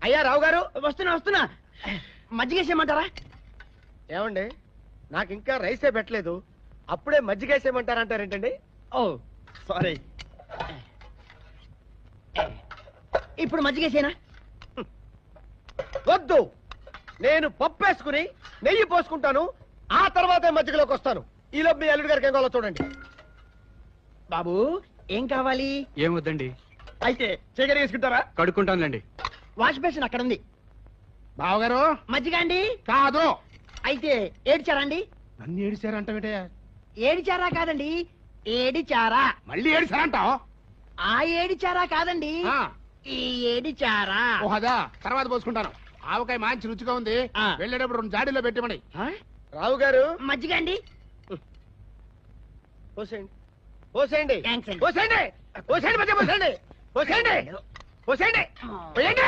అయ్యా రావు గారు, వస్తున్నా మజ్జిగేసేయమంటారా? ఏమండి నాకు ఇంకా రైసే పెట్టలేదు, అప్పుడే మజ్జిగేసేయమంటారంటారేంటండి? ఓ సారీ. ఇప్పుడు మజ్జిగేసేనా? వద్దు, నేను పప్పేసుకుని నెయ్యి పోసుకుంటాను, ఆ తర్వాతే మజ్జిగలోకి వస్తాను. ఈలోపు మీ అల్లుడి గారికి ఏం కావాలో చూడండి. బాబు ఏం కావాలి? ఏమొద్దండి, అయితే చీకటి వేసుకుంటారా? కడుక్కుంటానులేండి. వాష్ బేసిన్ అక్కడ ఉంది. బావగారు మజ్జిగ అండి? కాదు. అయితే ఏడిచారండి? నన్ను ఏడిచారంటే ఏడిచారా కాదండి, ఏడిచారా. మళ్ళీ ఏడిచారంటావు? ఆ ఏడిచారా కాదండి, ఈ ఏడిచారా. ఓహదా, తర్వాత పోసుకుంటాను. ఆవకాయ మంచి రుచిగా ఉంది, ఆ. వెళ్ళేటప్పుడు 2 జాడీలో పెట్టమని. రావు గారు, మజ్జిగ అండి? పోసేయండి పోసేయండి థాంక్స్ అండి. పోసేయండి పోసేయండి, మధ్య పోసేయండి, పోసేయండి పోసేయండి పోయండి.